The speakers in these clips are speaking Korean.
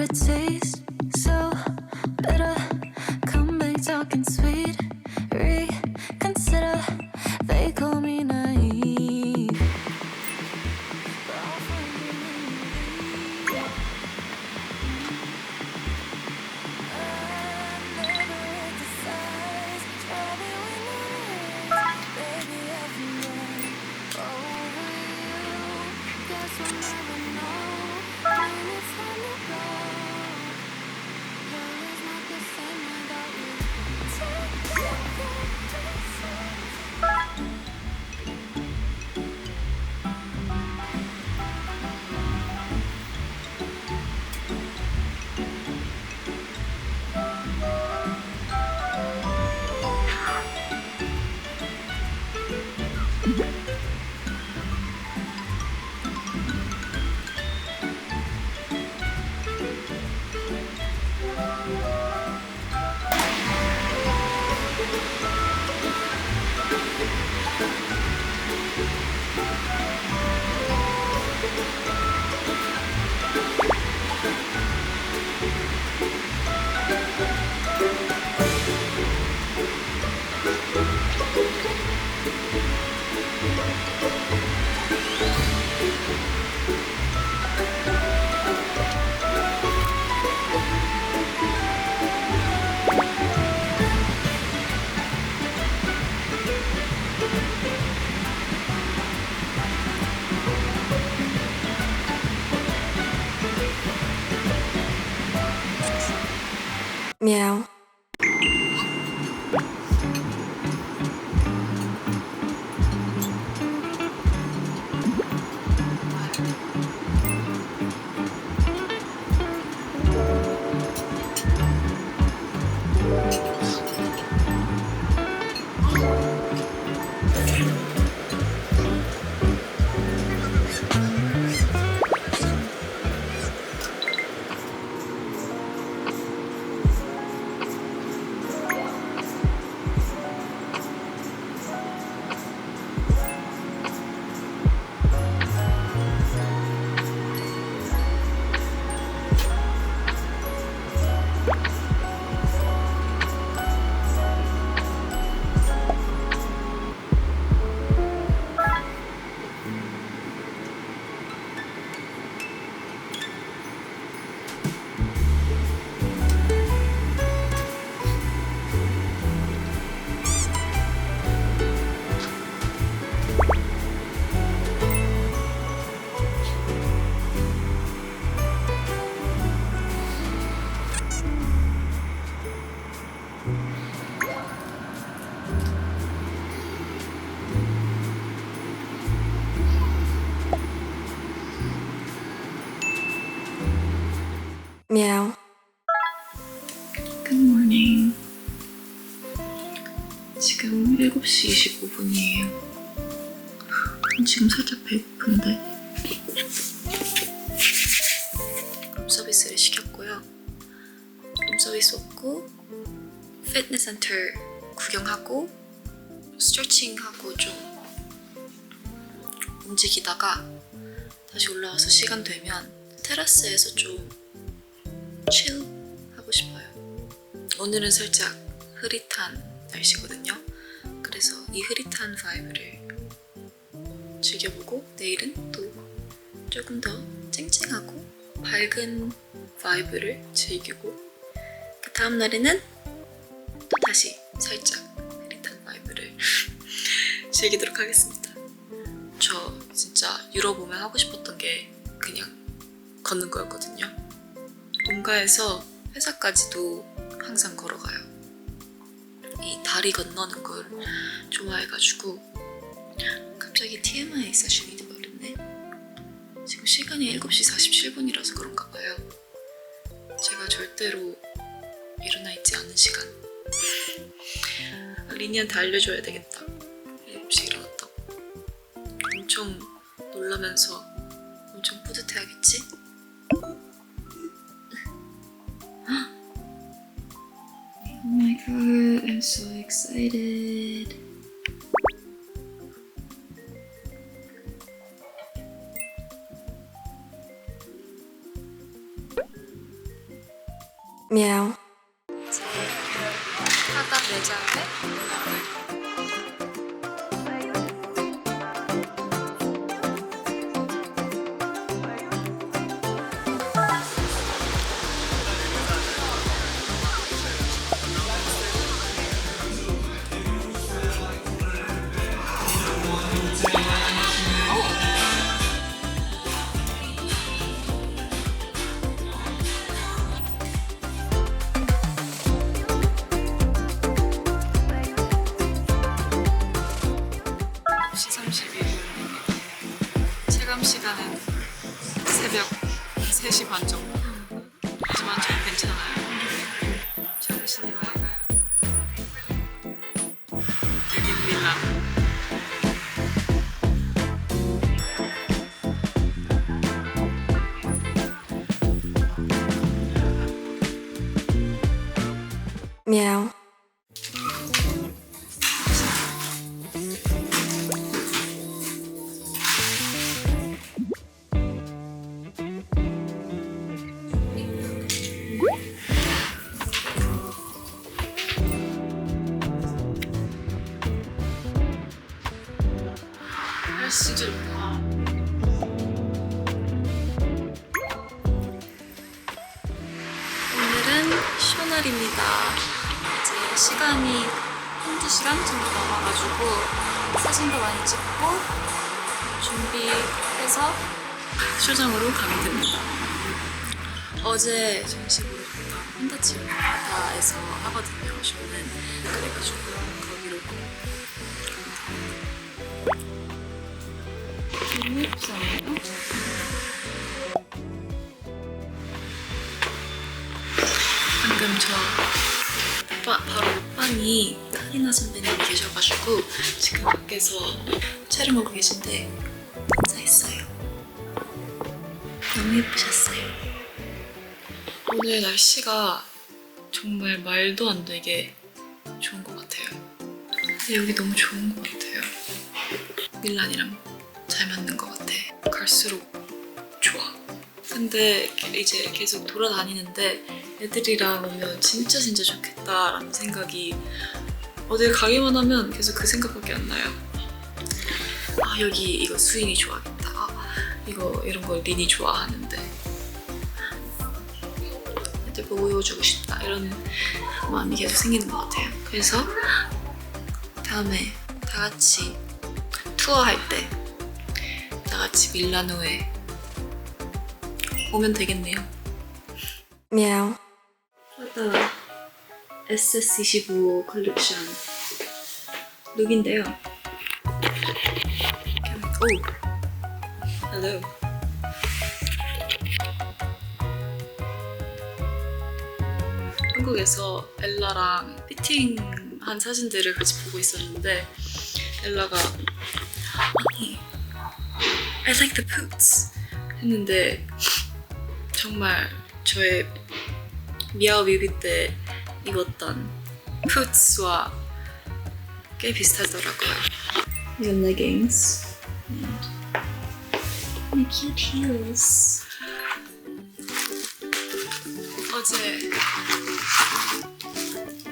it taste so bitter? Come back talking sweet. Reconsider. They call me naive. Meow. Meow. Good morning. 지금 7시 25분이에요. 지금 살짝 배고픈데 룸서비스를 시켰고요. 룸서비스 먹고 피트니스 센터 구경하고 스트레칭하고 좀 움직이다가 다시 올라와서 시간 되면 테라스에서 좀 칠 하고 싶어요. 오늘은 살짝 흐릿한 날씨거든요. 그래서 이 흐릿한 바이브를 즐겨보고 내일은 또 조금 더 쨍쨍하고 밝은 바이브를 즐기고 그 다음 날에는 또 다시 살짝 흐릿한 바이브를 즐기도록 하겠습니다. 저 진짜 유럽 오면 하고 싶었던 게 그냥 걷는 거였거든요. 본가에서 회사까지도 항상 걸어가요. 이 다리 건너는 걸 좋아해가지고 갑자기 TMI 세션이 돼버렸네. 지금 시간이 7시 47분이라서 그런가 봐요. 제가 절대로 일어나 있지 않은 시간. 리니한테 알려줘야 되겠다. 7시에 일어났다고. 엄청 놀라면서 엄청 뿌듯해하겠지? Oh my god, I'm so excited. meow, 하다 매장에 시 31분 체감 시간은 새벽 3시 반 정도. 하지만 저는 괜찮아요. 정신이 맑아요. 여긴 밀라노. meow, 날씨 좋다. 오늘은 쇼날입니다. 이제 시간이 한두 시간 정도 남아가지고 사진도 많이 찍고 준비해서 쇼장으로 가게 됩니다. 어제 정식으로 갔다 콘다치 바다에서 하거든요. 쇼는 그래가지고 거기로 너무 예쁘잖아요? 방금 바로 옆방이 카리나 선배님이 계셔가지고 지금 밖에서 촬영하고 계신데 인사했어요. 너무 예쁘셨어요. 오늘 날씨가 정말 말도 안 되게 좋은 것 같아요. 근데 여기 너무 좋은 것 같아요. 밀란이랑 잘 맞는 것 같아. 갈수록 좋아. 근데 이제 계속 돌아다니는데 애들이랑 오면 진짜 좋겠다라는 생각이 어딜 가기만 하면 계속 그 생각밖에 안 나요. 아 여기 이거 수인이 좋아하겠다. 아, 이거 이런 걸 린이 좋아하는데 애들 보여주고 싶다 이런 마음이 계속 생기는 것 같아요. 그래서 다음에 다 같이 투어할 때 다 같이 밀라노에 오면 되겠네요. meow, 프라다 SS25 컬렉션 룩인데요. 오, hello. 한국에서 엘라랑 피팅한 사진들을 같이 보고 있었는데 엘라가 언니, I like the boots 했는데 정말 저의 미아오 뮤비 때 입었던 푸츠와 꽤 비슷하더라고요. 이건 leggings and cute heels. 어제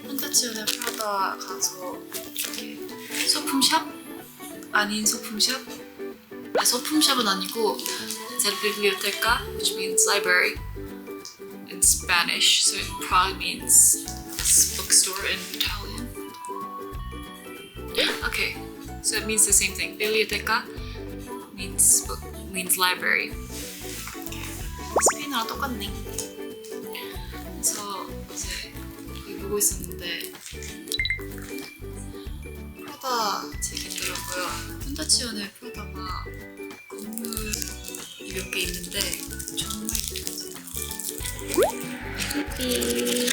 콘타치온에 프라다 가서 이렇게 소품샵? 아닌 소품샵? 아, 소품샵은 아니고 it's a biblioteca, which means library in Spanish, so it probably means bookstore in Italian. Okay, so it means the same thing. Biblioteca means book, means library. 스페인어랑 똑같네. 그래서 이제 거기 보고 있었는데 프라다 책이 있더라고요. 콘타치온에 프라다가 건물이 몇 개 있는데 정말 예쁘거든요. 뚜삐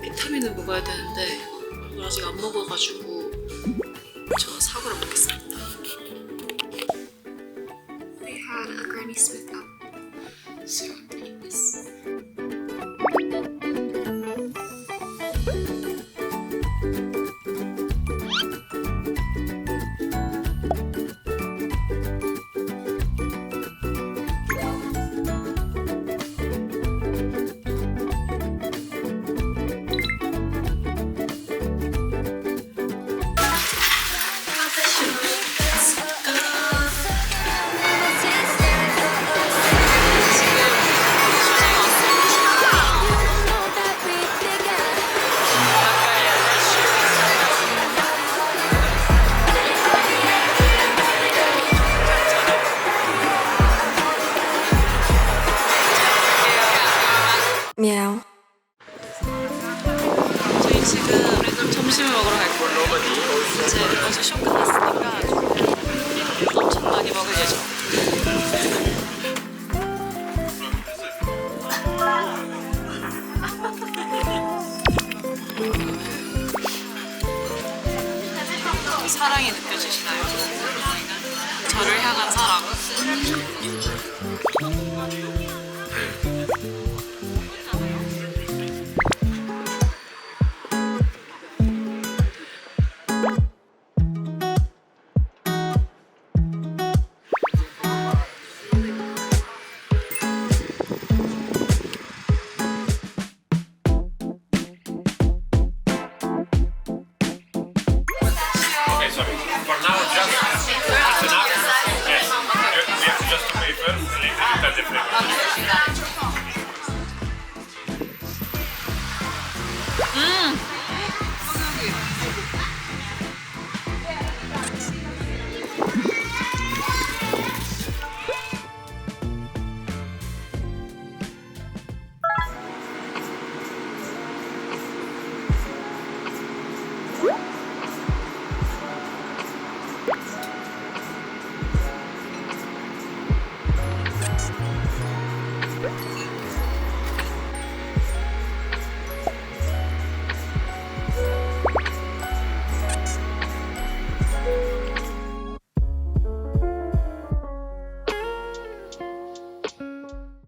비타민을 먹어야 되는데 그걸 아직 안 먹어가지고 저 사과를 먹겠습니다. They had a Granny Smith apple, so I'm gonna eat this. meow, 저희 지금 점심을 먹으러 갈 거예요. 이제 어제 쇼 끝났으니까 엄청 많이 먹을 예정. 사랑이 느껴지시나요? 저를 향한 사랑.